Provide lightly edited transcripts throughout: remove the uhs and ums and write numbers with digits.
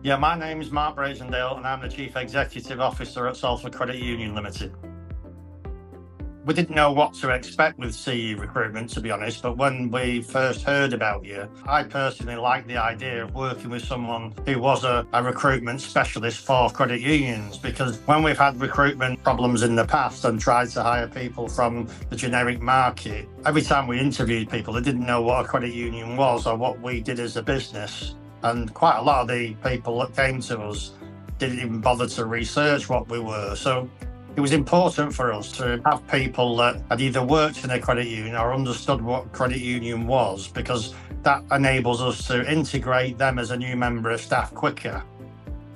Yeah, my name is Mark Brazendale and I'm the Chief Executive Officer at Salford Credit Union Limited. We didn't know what to expect with CU Recruitment, to be honest, but when we first heard about you, I personally liked the idea of working with someone who was a recruitment specialist for credit unions, because when we've had recruitment problems in the past and tried to hire people from the generic market, every time we interviewed people, they didn't know what a credit union was or what we did as a business. And quite a lot of the people that came to us didn't even bother to research what we were. So it was important for us to have people that had either worked in a credit union or understood what credit union was, because that enables us to integrate them as a new member of staff quicker,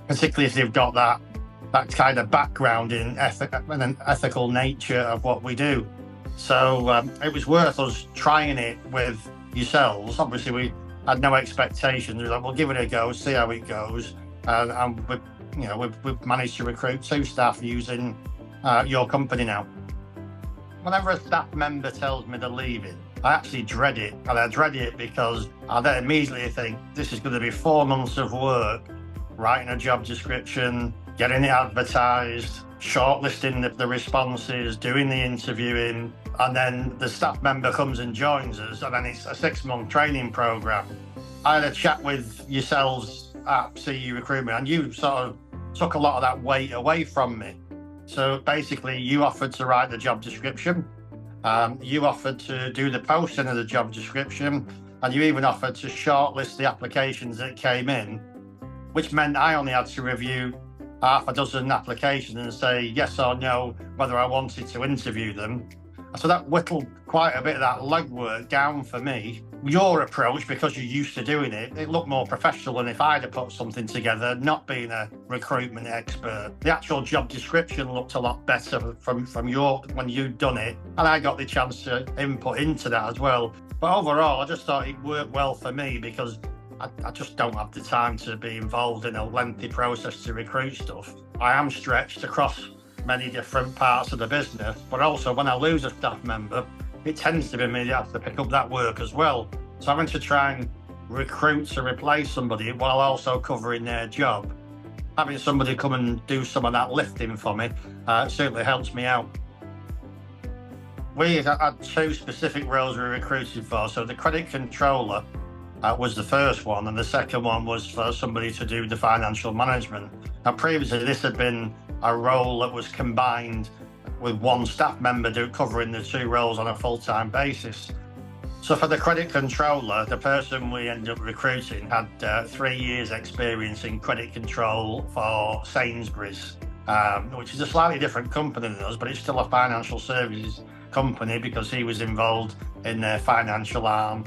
particularly if they've got that kind of background in an ethical nature of what we do. So it was worth us trying it with yourselves. Obviously, we had no expectations. We were like, we'll give it a go, see how it goes. And we've managed to recruit 2 staff using your company now. Whenever a staff member tells me they're leaving, I actually dread it. And I dread it because I then immediately think this is going to be 4 months of work, writing a job description, getting it advertised, shortlisting the responses, doing the interviewing, and then the staff member comes and joins us, and then it's a 6-month training program. I had a chat with yourselves at CU Recruitment, and you sort of took a lot of that weight away from me. So basically, you offered to write the job description, you offered to do the posting of the job description, and you even offered to shortlist the applications that came in, which meant I only had to review half a dozen applications and say yes or no whether I wanted to interview them. So that whittled quite a bit of that legwork down for me. Your approach, because you're used to doing it, it looked more professional than if I'd have put something together, not being a recruitment expert. The actual job description looked a lot better from your, when you'd done it, and I got the chance to input into that as well. But overall, I just thought it worked well for me because I just don't have the time to be involved in a lengthy process to recruit stuff. I am stretched across many different parts of the business, but also when I lose a staff member, it tends to be me that has to pick up that work as well. So having to try and recruit to replace somebody while also covering their job, having somebody come and do some of that lifting for me certainly helps me out. We had 2 specific roles we recruited for. So the credit controller was the first one, and the second one was for somebody to do the financial management. Now previously this had been a role that was combined with 1 staff member covering the 2 roles on a full-time basis. So for the credit controller, the person we ended up recruiting had 3 years experience in credit control for Sainsbury's, which is a slightly different company than us, but it's still a financial services company because he was involved in their financial arm.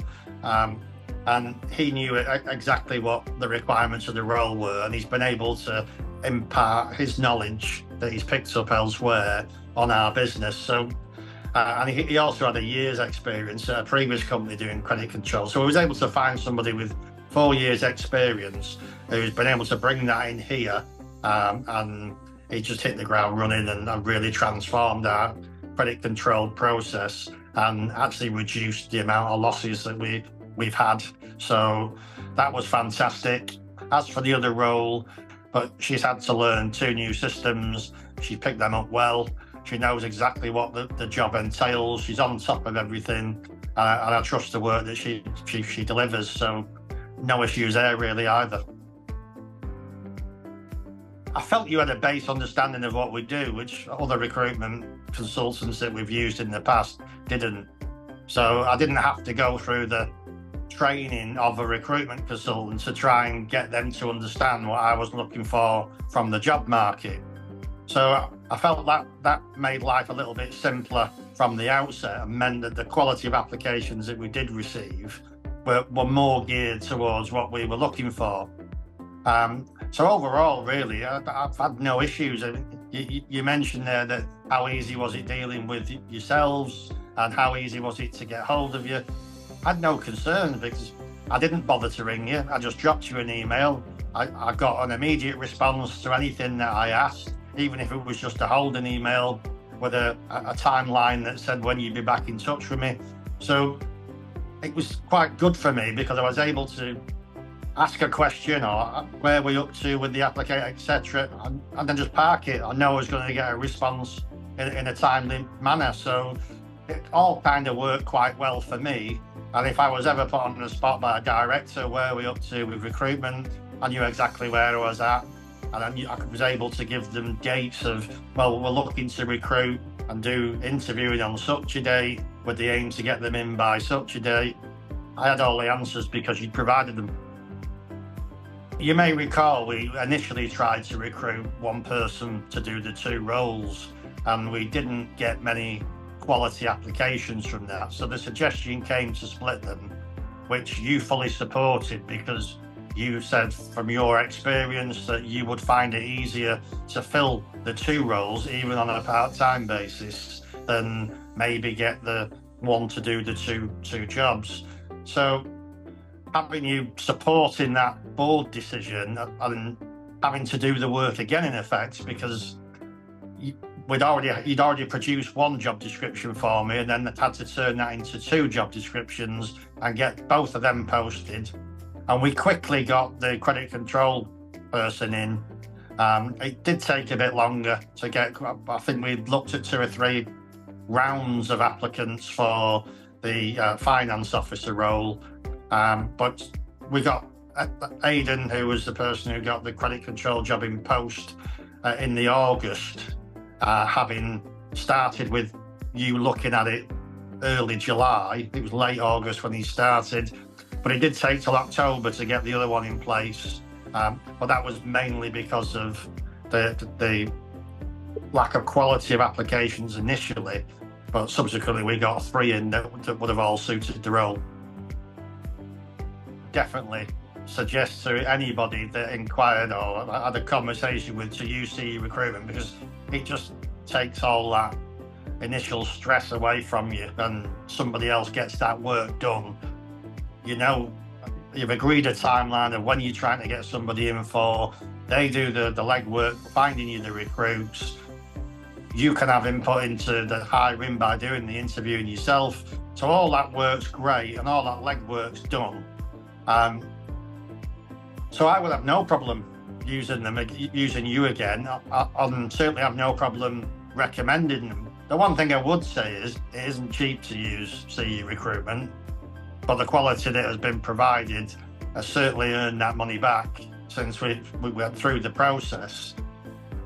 And he knew exactly what the requirements of the role were, and he's been able to impart his knowledge that he's picked up elsewhere on our business. So, and he also had a year's experience at a previous company doing credit control. So he was able to find somebody with 4 years experience who's been able to bring that in here, and he just hit the ground running and really transformed our credit control process and actually reduced the amount of losses that we've had. So that was fantastic. As for the other role, but she's had to learn 2 new systems. She picked them up well. She knows exactly what the job entails. She's on top of everything, and I trust the work that she delivers. So no issues there really either. I felt you had a base understanding of what we do, which other recruitment consultants that we've used in the past didn't. So I didn't have to go through the training of a recruitment consultant to try and get them to understand what I was looking for from the job market. So I felt that made life a little bit simpler from the outset and meant that the quality of applications that we did receive were more geared towards what we were looking for. So overall, really, I've had no issues. You mentioned there that how easy was it dealing with yourselves and how easy was it to get hold of you. I had no concerns because I didn't bother to ring you. I just dropped you an email. I got an immediate response to anything that I asked, even if it was just a holding email with a timeline that said when you'd be back in touch with me. So it was quite good for me because I was able to ask a question or where we're up to with the application, etc., and then just park it. I know I was going to get a response in a timely manner. So it all kind of worked quite well for me. And if I was ever put on the spot by a director, where are we up to with recruitment, I knew exactly where I was at. And I was able to give them dates of, well, we're looking to recruit and do interviewing on such a date with the aim to get them in by such a date. I had all the answers because you provided them. You may recall we initially tried to recruit one person to do the two roles, and we didn't get many quality applications from that. So the suggestion came to split them, which you fully supported because you said from your experience that you would find it easier to fill the two roles, even on a part-time basis, than maybe get the one to do the two jobs. So having you supporting that board decision and having to do the work again in effect, because you'd already produced one job description for me and then had to turn that into two job descriptions and get both of them posted. And we quickly got the credit control person in. It did take a bit longer to get. I think we looked at 2 or 3 rounds of applicants for the finance officer role. But we got Aidan, who was the person who got the credit control job in post in the August, having started with you looking at it early July. It was late August when he started, but it did take till October to get the other one in place. But that was mainly because of the lack of quality of applications initially, but subsequently we got 3 in that would have all suited the role. Definitely suggest to anybody that inquired or had a conversation with to use CU Recruitment, because it just takes all that initial stress away from you and somebody else gets that work done. You know, you've agreed a timeline of when you're trying to get somebody in for. They do the legwork, finding you the recruits. You can have input into the hiring by doing the interviewing yourself. So all that work's great and all that legwork's done. So I would have no problem using you again. I certainly have no problem recommending them. The one thing I would say is it isn't cheap to use CU Recruitment, but the quality that has been provided has certainly earned that money back since we went through the process.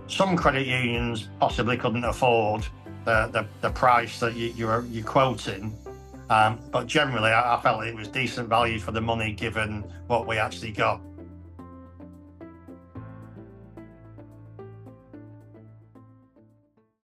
Some credit unions possibly couldn't afford the price that you're quoting. But generally, I felt it was decent value for the money given what we actually got.